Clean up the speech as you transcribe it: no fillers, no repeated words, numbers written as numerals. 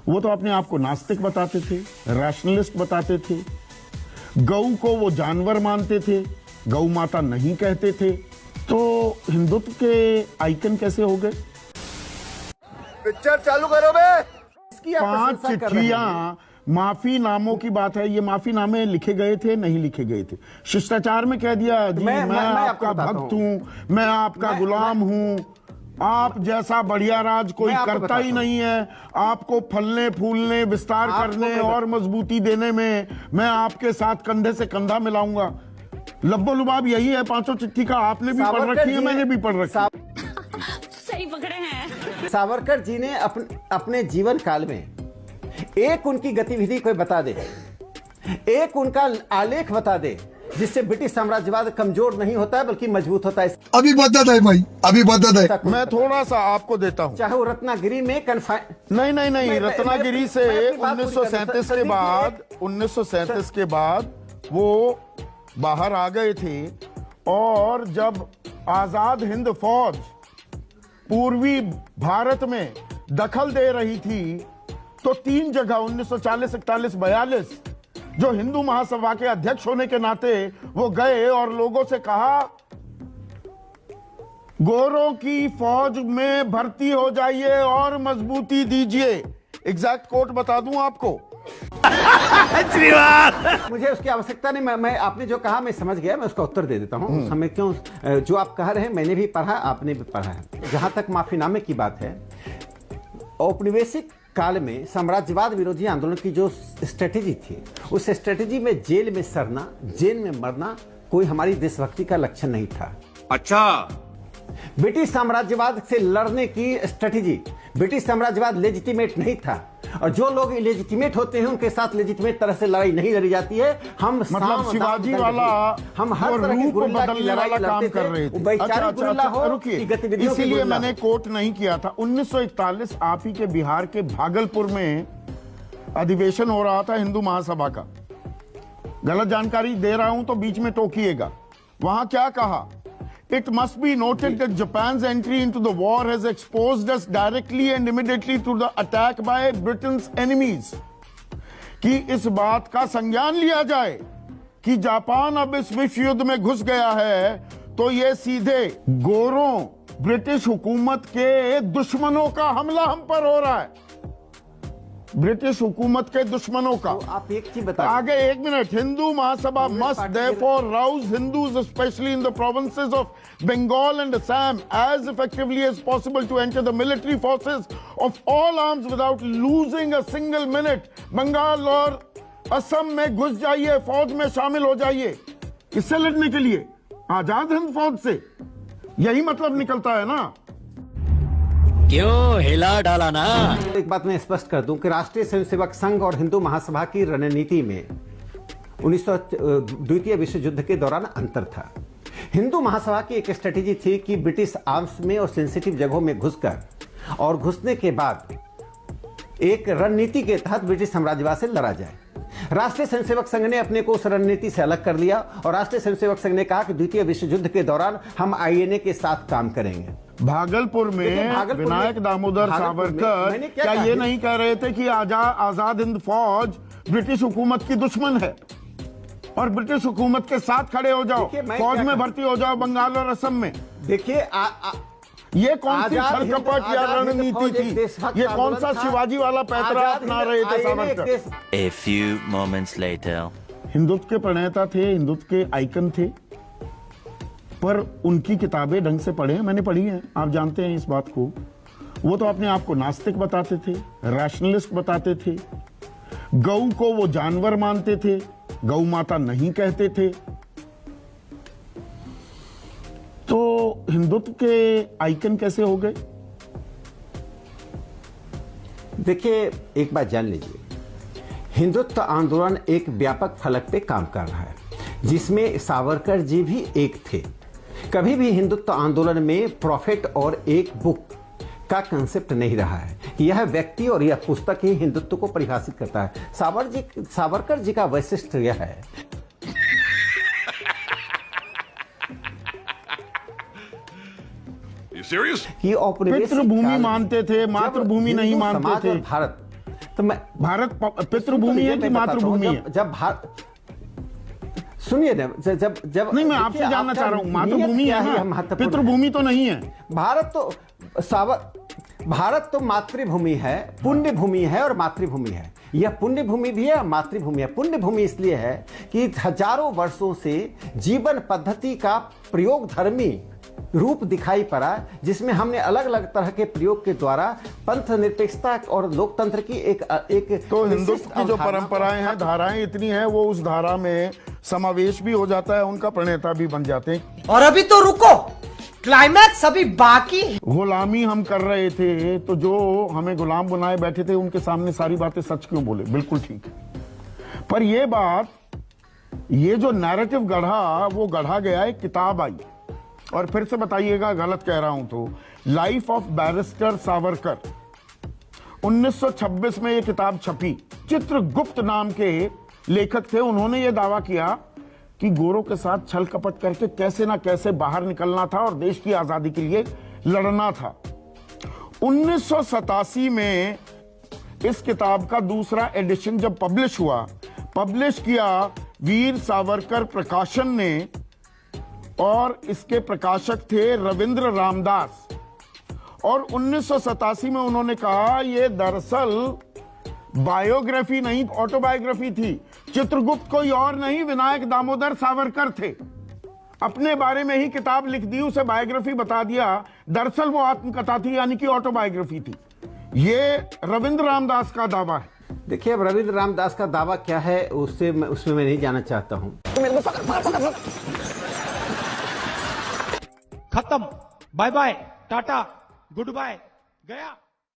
वो तो अपने आप को नास्तिक बताते थे, रैशनलिस्ट बताते थे, गऊ को वो जानवर मानते थे, गौ माता नहीं कहते थे। तो हिंदुत्व के आइकन कैसे हो गए? पिक्चर चालू करो बे। 5 चिट्ठियां माफी नामों की बात है। ये माफी नामे लिखे गए थे, नहीं लिखे गए थे? शिष्टाचार में कह दिया जी मैं आपका भक्त हूं, मैं आपका गुलाम हूं, आप जैसा बढ़िया राज कोई करता ही नहीं है, आपको फलने फूलने विस्तार करने और मजबूती देने में मैं आपके साथ कंधे से कंधा मिलाऊंगा। लब्बो लुबाब यही है 5 चिट्ठी का। आपने भी पढ़ रखी है, मैंने भी पढ़ रखी है। सही पकड़े हैं। सावरकर जी ने अपने जीवन काल में एक उनकी गतिविधि कोई बता दे, एक उनका आलेख बता दे जिससे ब्रिटिश साम्राज्यवाद कमजोर नहीं होता है बल्कि मजबूत होता है। अभी बदत है भाई, अभी बदत है। मैं थोड़ा सा आपको देता हूं। चाहे वो रत्नागिरी में नहीं, रत्नागिरी से 1937 के बाद वो बाहर आ गए थे। और जब आजाद हिंद फौज पूर्वी भारत में दखल दे रही थी तो 3 जगह 1940, 41, 42 जो हिंदू महासभा के अध्यक्ष होने के नाते वो गए और लोगों से कहा गोरों की फौज में भर्ती हो जाइए और मजबूती दीजिए। एग्जैक्ट कोट बता दूं आपको। मुझे उसकी आवश्यकता नहीं। मैं आपने जो कहा मैं समझ गया, मैं उसका उत्तर दे देता हूं। हमें क्यों जो आप कह रहे हैं मैंने भी पढ़ा, आपने भी पढ़ा है। जहां तक माफीनामे की बात है, औपनिवेशिक काल में साम्राज्यवाद विरोधी आंदोलन की जो स्ट्रेटेजी थी, उस स्ट्रेटेजी में जेल में सड़ना, जेल में मरना कोई हमारी देशभक्ति का लक्षण नहीं था। अच्छा, ब्रिटिश साम्राज्यवाद से लड़ने की स्ट्रेटेजी, ब्रिटिश साम्राज्यवाद लेजिटिमेट नहीं था। और जो लोग इलेजिटिमेट होते हैं उनके साथ लेजिटिमेट तरह से लड़ाई नहीं लड़ी जाती है। हम मतलब शिवाजी वाला हम हर तरह की रूप बदलने वाला काम कर रहे थे। अच्छा, रुकिए, इसीलिए मैंने कोट नहीं किया था। 1941 आप ही के बिहार के भागलपुर में अधिवेशन हो रहा था हिंदू महासभा का। गलत जानकारी दे रहा हूं तो बीच में टोकिएगा। वहां क्या कहा? It must be noted that Japan's entry into the war has exposed us directly and immediately to the attack by Britain's enemies. कि इस बात का संज्ञान लिया जाए कि जापान अब इस विश्व युद्ध में घुस गया है तो ये सीधे गोरों, ब्रिटिश हुकूमत के दुश्मनों का हमला हम पर हो रहा है। ब्रिटिश हुकूमत के दुश्मनों का। तो आप एक चीज बताइए। आगे 1 minute. Hindu Mahasabha must therefore rouse Hindus, especially in the provinces of Bengal and Assam, as effectively as possible to enter the military forces of all arms without losing a single minute. Bengal और असम में घुस जाइए, फौज में शामिल हो जाइए। इससे लड़ने के लिए आजाद हिंद फौज से यही मतलब निकलता है ना। क्यों हिला डाला ना? एक बात मैं स्पष्ट कर दूं कि राष्ट्रीय स्वयंसेवक संघ और हिंदू महासभा की रणनीति में 19द्वितीय विश्व युद्ध के दौरान अंतर था। हिंदू महासभा की एक स्ट्रेटेजी थी कि ब्रिटिश आर्म्स में और सेंसिटिव जगहों में घुसकर और घुसने के बाद एक रणनीति के तहत ब्रिटिश साम्राज्यवाद से लड़ा जाए। राष्ट्रीय स्वयंसेवक संघ ने अपने को उस रणनीति से अलग कर लिया और राष्ट्रीय स्वयंसेवक संघ ने कहा कि द्वितीय विश्व युद्ध के दौरान हम आईएनए के साथ काम करेंगे। भागलपुर में विनायक दामोदर सावरकर क्या ये नहीं कह रहे थे कि आजाद हिंद फौज ब्रिटिश हुकूमत की दुश्मन है और ब्रिटिश हुकूमत के साथ खड़े हो जाओ, फौज में भर्ती हो जाओ बंगाल और असम में? देखिए ये कौन सी छलकपट या रणनीति थी? ये कौन सा शिवाजी वाला पैतरा अपना रहे थे Savarkar? A few moments later. Hindutva के प्रणेता थे, हिंदुत्व के आइकन थे, पर उनकी किताबें ढंग से पढ़े, मैंने पढ़ी हैं, आप जानते हैं इस बात को। वो तो अपने आप को नास्तिक बताते थे, रैशनलिस्ट बताते थे, गऊ को वो जानवर मानते थे, गौ माता नहीं कहते थे। तो हिंदुत्व के आइकन कैसे हो गए? देखिए, एक बात जान लीजिए, हिंदुत्व आंदोलन एक व्यापक फलक पे काम कर रहा है जिसमें सावरकर जी भी एक थे। कभी भी हिंदुत्व आंदोलन में प्रॉफिट और एक बुक का कंसेप्ट नहीं रहा है। यह व्यक्ति और यह पुस्तक ही हिंदुत्व को परिभाषित करता है। सावरकर जी का वैशिष्ट्य यह है कि पितृभूमि मानते थे, मातृभूमि नहीं मानते थे। भारत तो मैं भारत पितृभूमि है कि मातृभूमि है? जब भारत, सुनिए ना, जब जब नहीं, मैं आपसे जानना चाह रहा हूं, मातृभूमि है ना, पितृभूमि तो नहीं है। भारत तो मातृभूमि है, पुण्य भूमि है और मातृभूमि है। यह पुण्य भूमि भी है, मातृभूमि है। पुण्य भूमि इसलिए है कि हजारों वर्षों से जीवन पद्धति का प्रयोग धर्मी रूप दिखाई पड़ा, जिसमें हमने अलग अलग तरह के प्रयोग के द्वारा पंथ निरपेक्षता और लोकतंत्र की एक तो हिंदुत्व की जो परंपराएं हैं, धाराएं इतनी हैं, वो उस धारा में समावेश भी हो जाता है, उनका प्रणेता भी बन जाते हैं। और अभी तो रुको, क्लाइमैक्स अभी बाकी। गुलामी हम कर रहे थे, तो जो हमें गुलाम बनाए बैठे थे उनके सामने सारी बातें सच क्यों बोले? बिल्कुल ठीक है। पर ये बात, ये जो नैरेटिव गढ़ा, वो गढ़ा गया, एक किताब आई, और फिर से बताइएगा गलत कह रहा हूं तो, लाइफ ऑफ बैरिस्टर सावरकर, 1926 में ये किताब छपी। चित्रगुप्त नाम के लेखक थे, उन्होंने ये दावा किया कि गोरों के साथ छल कपट करके कैसे ना कैसे बाहर निकलना था और देश की आजादी के लिए लड़ना था। 1987 में इस किताब का दूसरा एडिशन जब पब्लिश हुआ, पब्लिश किया वीर सावरकर प्रकाशन ने, और इसके प्रकाशक थे रविंद्र रामदास। और 1987 में उन्होंने कहा ये दरअसल बायोग्राफी नहीं, ऑटोबायोग्राफी थी। चित्रगुप्त कोई और नहीं, विनायक दामोदर सावरकर थे। अपने बारे में ही किताब लिख दी, उसे बायोग्राफी बता दिया, दरअसल वो आत्मकथा थी, यानी कि ऑटोबायोग्राफी थी। ये रविंद्र रामदास का दावा है। देखिए, अब रविंद्र रामदास का दावा क्या है उसमें मैं नहीं जाना चाहता हूं। खत्म, bye bye, tata, goodbye, गया।